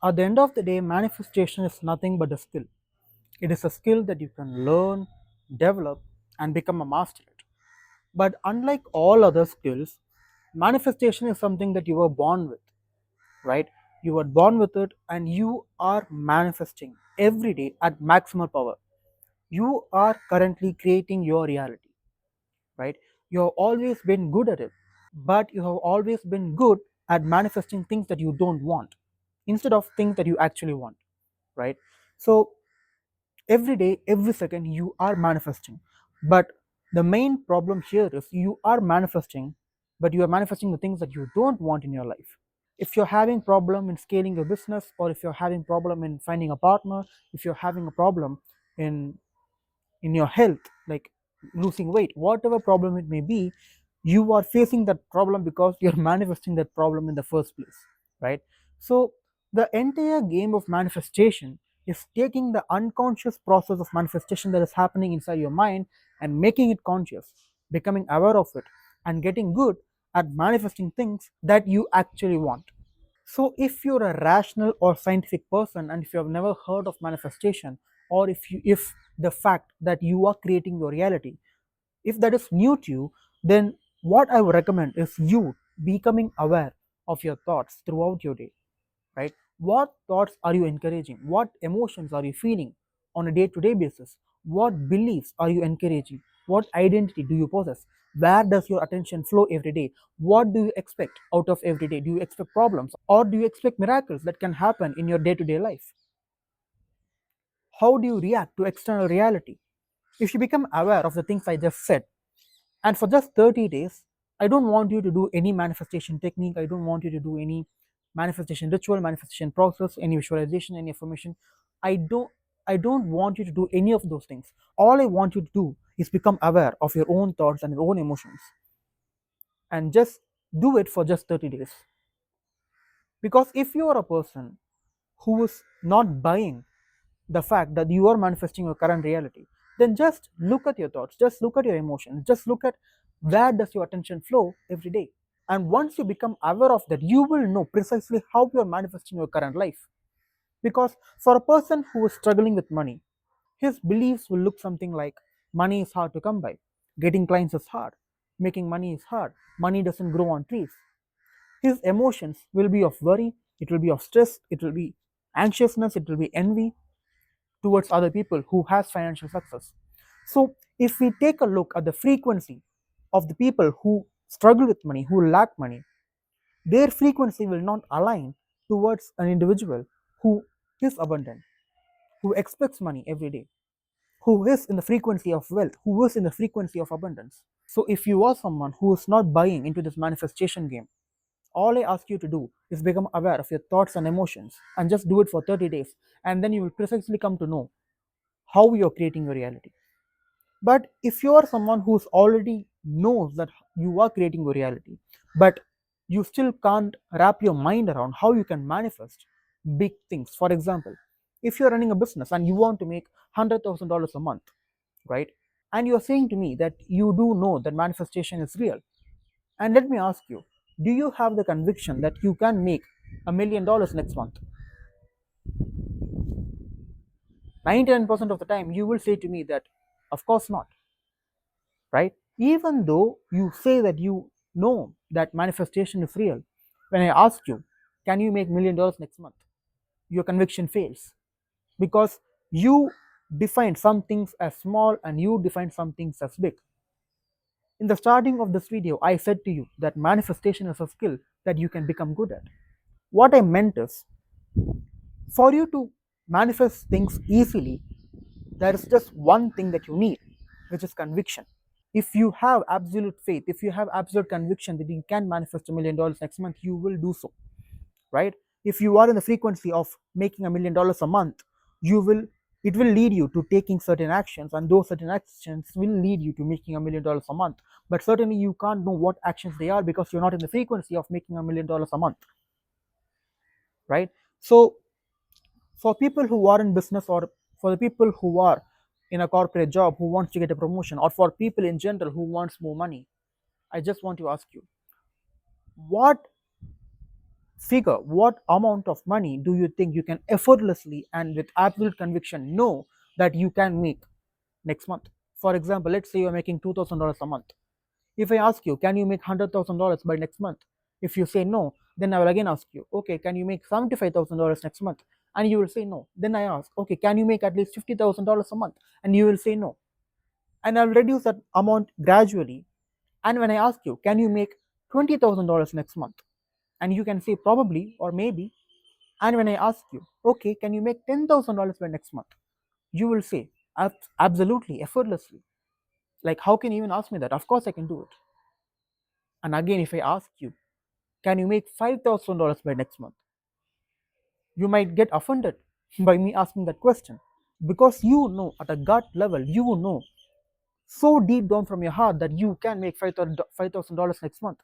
At the end of the day, manifestation is nothing but a skill. It is a skill that you can learn, develop, and become a master at. But unlike all other skills, manifestation is something that you were born with, right? You were born with it and you are manifesting every day at maximal power. You are currently creating your reality, right? You have always been good at it, but you have always been good at manifesting things that you don't want instead of things that you actually want, right? So every day, every second, you are manifesting. But the main problem here is you are manifesting, but you are manifesting the things that you don't want in your life. If you're having problem in scaling your business, or if you're having problem in finding a partner, if you're having a problem in your health, like losing weight, whatever problem it may be, you are facing that problem because you're manifesting that problem in the first place, right? So the entire game of manifestation is taking the unconscious process of manifestation that is happening inside your mind and making it conscious, becoming aware of it, and getting good at manifesting things that you actually want. So, if you're a rational or scientific person, and if you have never heard of manifestation, or if the fact that you are creating your reality, if that is new to you, then what I would recommend is you becoming aware of your thoughts throughout your day, right? What thoughts are you encouraging? What emotions are you feeling on a day-to-day basis? What beliefs are you encouraging? What identity do you possess? Where does your attention flow every day? What do you expect out of every day? Do you expect problems, or do you expect miracles that can happen in your day-to-day life? How do you react to external reality? If you become aware of the things I just said, and for just 30 days, I don't want you to do any manifestation technique. I don't want you to do any manifestation ritual, manifestation process, any visualization, any affirmation. I don't I don't want you to do any of those things. All I want you to do is become aware of your own thoughts and your own emotions, and just do it for just 30 days. Because if you are a person who is not buying the fact that you are manifesting your current reality, then just look at your thoughts, just look at your emotions, just look at where does your attention flow every day. And once you become aware of that, you will know precisely how you are manifesting your current life. Because for a person who is struggling with money, his beliefs will look something like: money is hard to come by, getting clients is hard, making money is hard, money doesn't grow on trees. His emotions will be of worry, it will be of stress, it will be anxiousness, it will be envy towards other people who has financial success. So if we take a look at the frequency of the people who struggle with money, who lack money, their frequency will not align towards an individual who is abundant, who expects money every day, who is in the frequency of wealth, who is in the frequency of abundance. So if you are someone who is not buying into this manifestation game, all I ask you to do is become aware of your thoughts and emotions, and just do it for 30 days, and then you will precisely come to know how you're creating your reality. But if you are someone who's already knows that you are creating your reality, but you still can't wrap your mind around how you can manifest big things. For example, if you're running a business and you want to make $100,000 a month, right? And you're saying to me that you do know that manifestation is real. And let me ask you, do you have the conviction that you can make $1 million next month? 99% of the time, you will say to me that, of course not, right? Even though you say that you know that manifestation is real, when I ask you, can you make $1 million next month? Your conviction fails because you define some things as small and you define some things as big. In the starting of this video, I said to you that manifestation is a skill that you can become good at. What I meant is, for you to manifest things easily, there is just one thing that you need, which is conviction. If you have absolute faith, if you have absolute conviction that you can manifest $1 million next month, you will do so, right? If you are in the frequency of making $1 million a month, you will it will lead you to taking certain actions, and those certain actions will lead you to making $1 million a month. But certainly you can't know what actions they are because you're not in the frequency of making $1 million a month, right? So for people who are in business, or for the people who are in a corporate job who wants to get a promotion, or for people in general who wants more money, I just want to ask you, what figure what amount of money do you think you can effortlessly and with absolute conviction know that you can make next month. For example, let's say you're making $2,000 a month. If I ask you, can you make $100,000 by next month? If you say no, then I will again ask you, okay, can you make $75,000 next month? And you will say no. Then I ask, okay, can you make at least $50,000 a month? And you will say no. And I'll reduce that amount gradually. And when I ask you, can you make $20,000 next month? And you can say probably or maybe. And when I ask you, okay, can you make $10,000 by next month? You will say, absolutely, effortlessly. Like, how can you even ask me that? Of course, I can do it. And again, if I ask you, can you make $5,000 by next month? You might get offended by me asking that question because you know at a gut level, you know so deep down from your heart that you can make $5,000 next month,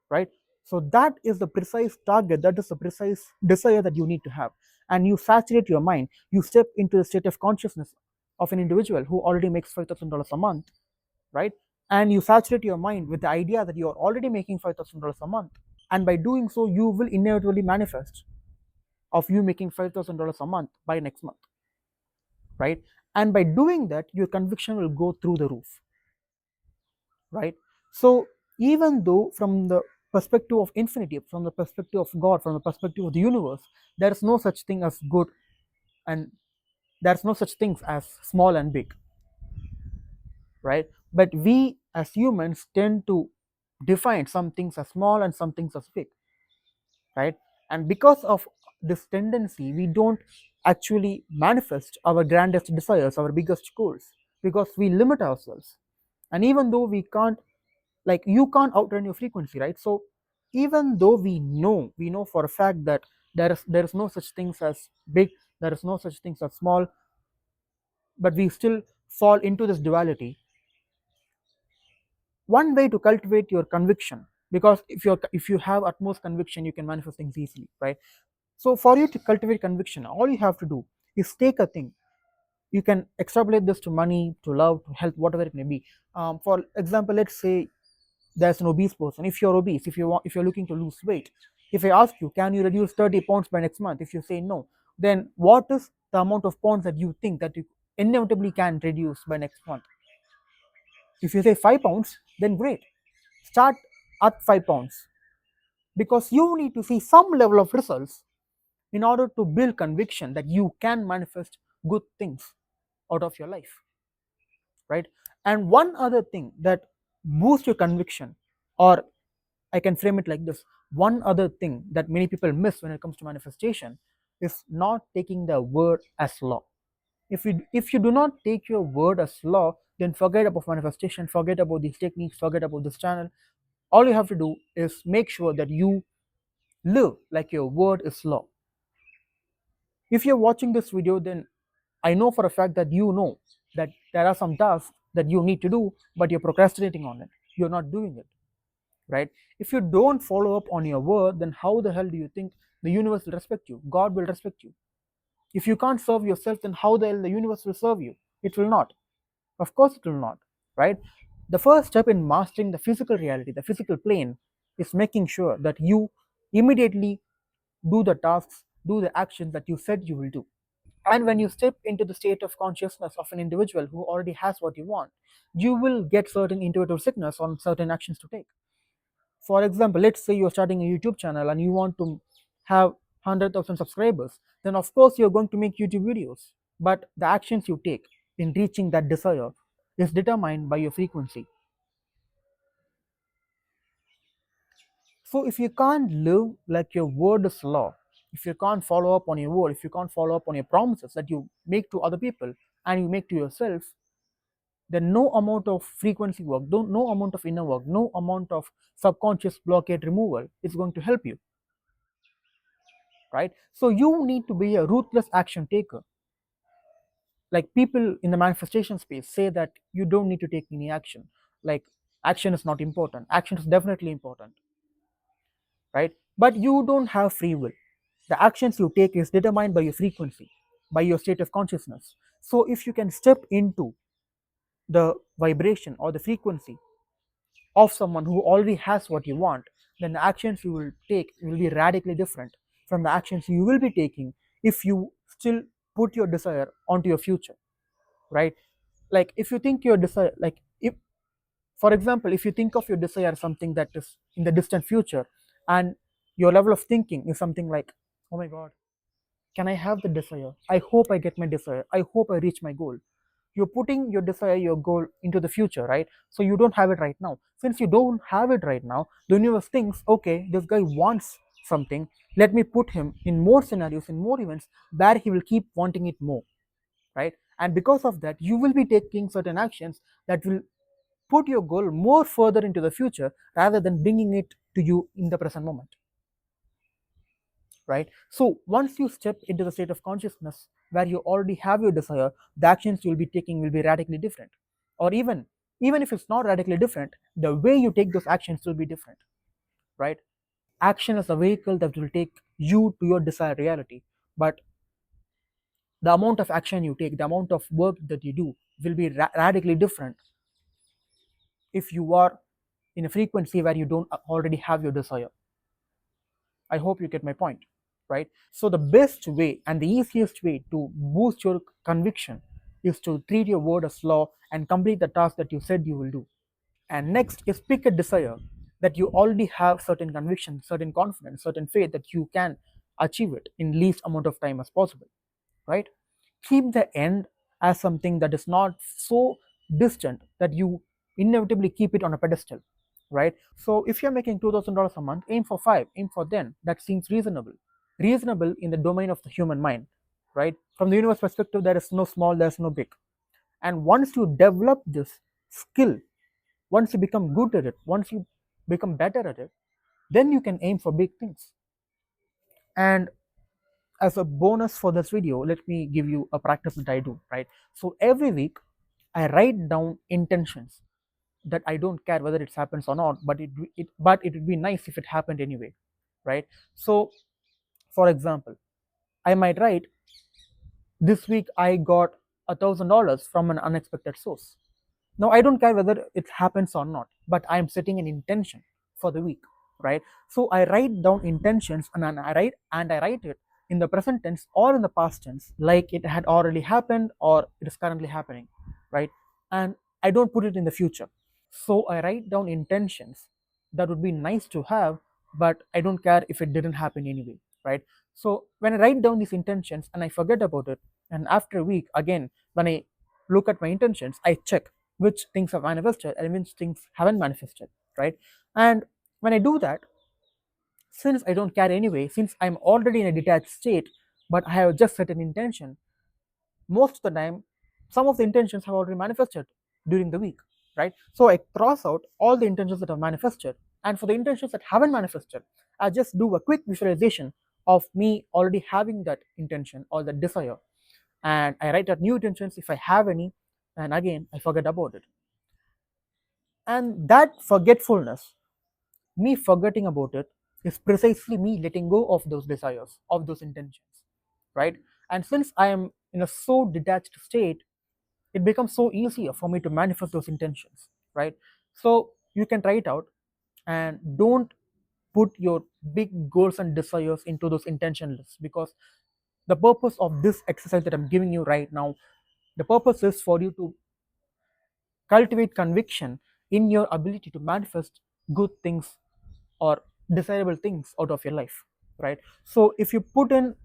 right? So that is the precise target, that is the precise desire that you need to have. And you saturate your mind, you step into the state of consciousness of an individual who already makes $5,000 a month, right? And you saturate your mind with the idea that you are already making $5,000 a month. And by doing so, you will inevitably manifest of you making $5,000 a month by next month, right? And by doing that, your conviction will go through the roof, right? So even though from the perspective of infinity, from the perspective of God, from the perspective of the universe, there is no such thing as good, and there's no such things as small and big, right? But we as humans tend to define some things as small and some things as big, right? And because of this tendency, we don't actually manifest our grandest desires, our biggest goals, because we limit ourselves. And even though we can't, like, you can't outrun your frequency, right? So even though we know for a fact that there is no such things as big, there is no such things as small, but we still fall into this duality. One way to cultivate your conviction, because if you have utmost conviction, you can manifest things easily, right? So for you to cultivate conviction, all you have to do is take a thing. You can extrapolate this to money, to love, to health, whatever it may be. For example, let's say there's an obese person. If you're obese, if you're looking to lose weight, if I ask you, can you reduce 30 pounds by next month? If you say no, then what is the amount of pounds that you think that you inevitably can reduce by next month? If you say 5 pounds, then great. Start at 5 pounds, because you need to see some level of results in order to build conviction that you can manifest good things out of your life, right? And one other thing that boosts your conviction, or I can frame it like this: one other thing that many people miss when it comes to manifestation is not taking the word as law. If you do not take your word as law, then forget about manifestation, forget about these techniques, forget about this channel. All you have to do is make sure that you live like your word is law. If you're watching this video, then I know for a fact that you know that there are some tasks that you need to do, but you're procrastinating on it. You're not doing it, right? If you don't follow up on your word, then how the hell do you think the universe will respect you? God will respect you. If you can't serve yourself, then how the hell the universe will serve you? It will not. Of course, it will not, right? The first step in mastering the physical reality, the physical plane, is making sure that you immediately do the tasks, do the actions that you said you will do. And when you step into the state of consciousness of an individual who already has what you want, you will get certain intuitive signals on certain actions to take. For example, let's say you're starting a YouTube channel and you want to have 100,000 subscribers, then of course you're going to make YouTube videos. But the actions you take in reaching that desire is determined by your frequency. So if you can't live like your word is law, if you can't follow up on your word, if you can't follow up on your promises that you make to other people and you make to yourself, then no amount of frequency work, no amount of inner work, no amount of subconscious blockade removal is going to help you, right? So you need to be a ruthless action taker. Like, people in the manifestation space say that you don't need to take any action. Like, action is not important. Action is definitely important, right? But you don't have free will. The actions you take is determined by your frequency, by your state of consciousness. So if you can step into the vibration or the frequency of someone who already has what you want, then the actions you will take will be radically different from the actions you will be taking if you still put your desire onto your future, right? Like if you think your desire, like if, for example, if you think of your desire something that is in the distant future, and your level of thinking is something like, oh my god, can I have the desire? I hope I get my desire. I hope I reach my goal. You're putting your desire, your goal into the future, right? So you don't have it right now. Since you don't have it right now, the universe thinks, okay, this guy wants something. Let me put him in more scenarios, in more events where he will keep wanting it more, right? And because of that, you will be taking certain actions that will put your goal more further into the future rather than bringing it to you in the present moment, right? So once you step into the state of consciousness where you already have your desire, the actions you'll be taking will be radically different. Or even if it's not radically different, the way you take those actions will be different, right? Action is a vehicle that will take you to your desired reality, but the amount of action you take, the amount of work that you do will be radically different if you are in a frequency where you don't already have your desire. I hope you get my point, right? So the best way and the easiest way to boost your conviction is to treat your word as law and complete the task that you said you will do. And next is pick a desire that you already have certain conviction, certain confidence, certain faith that you can achieve it in least amount of time as possible, right? Keep the end as something that is not so distant that you inevitably keep it on a pedestal, right? So if you're making $2,000 a month, aim for 5, aim for 10. That seems reasonable in the domain of the human mind, right? From the universe perspective, there is no small, there's no big. And once you develop this skill, once you become good at it, once you become better at it, then you can aim for big things. And as a bonus for this video, let me give you a practice that I do, right? So every week I write down intentions that I don't care whether it happens or not, but it would be nice if it happened anyway, right? So for example, I might write, this week I got $1,000 from an unexpected source. Now I don't care whether it happens or not, but I am setting an intention for the week, right? So I write down intentions, and I write it in the present tense or in the past tense, like it had already happened or it is currently happening, right? And I don't put it in the future. So I write down intentions that would be nice to have, but I don't care if it didn't happen anyway, right? So when I write down these intentions and I forget about it, and after a week again, when I look at my intentions, I check which things have manifested and which things haven't manifested, right? And when I do that, since I don't care anyway, since I'm already in a detached state, but I have just set an intention, most of the time some of the intentions have already manifested during the week, right? So I cross out all the intentions that have manifested, and for the intentions that haven't manifested, I just do a quick visualization of me already having that intention or that desire, and I write out new intentions if I have any, and again I forget about it. And that forgetfulness, me forgetting about it, is precisely me letting go of those desires, of those intentions, right? And since I am in a so detached state, it becomes so easier for me to manifest those intentions, right? So you can try it out, and don't put your big goals and desires into those intention lists, because the purpose of this exercise that I'm giving you right now, the purpose is for you to cultivate conviction in your ability to manifest good things or desirable things out of your life, right? So if you put in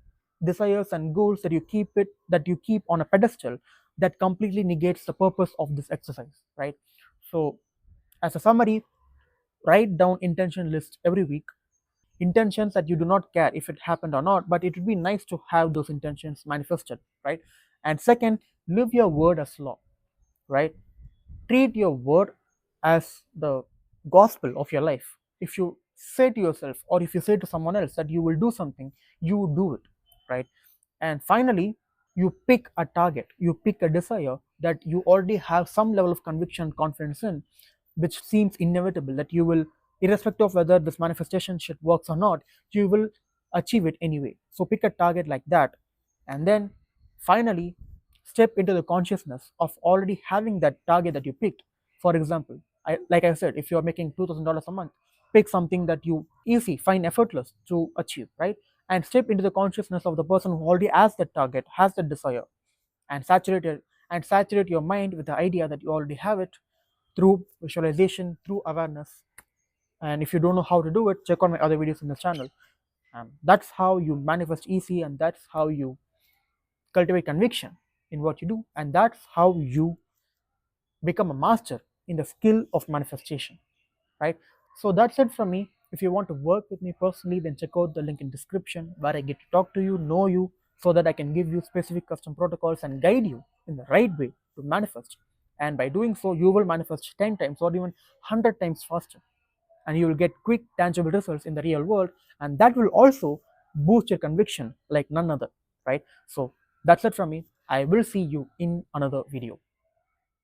desires and goals that you keep on a pedestal, that completely negates the purpose of this exercise, right? So as a summary, write down intention list every week, intentions that you do not care if it happened or not, but it would be nice to have those intentions manifested, right? And second, live your word as law, right? Treat your word as the gospel of your life. If you say to yourself or if you say to someone else that you will do something, you do it, right? And finally, you pick a target, you pick a desire that you already have some level of conviction and confidence in, which seems inevitable that you will, irrespective of whether this manifestation shit works or not, you will achieve it anyway. So pick a target like that, and then finally step into the consciousness of already having that target that you picked. For example, like I said, if you're making $2,000 a month, pick something that you easy, find effortless to achieve, right? And step into the consciousness of the person who already has that target, has that desire, and saturate your mind with the idea that you already have it through visualization, through awareness. And if you don't know how to do it, check out my other videos in this channel. That's how you manifest easy, and that's how you cultivate conviction in what you do, and that's how you become a master in the skill of manifestation, right? So that's it from me. If you want to work with me personally, then check out the link in description where I get to talk to you, know you, so that I can give you specific custom protocols and guide you in the right way to manifest. And by doing so, you will manifest 10 times or even 100 times faster, and you will get quick tangible results in the real world, and that will also boost your conviction like none other, right? So that's it from me. I will see you in another video.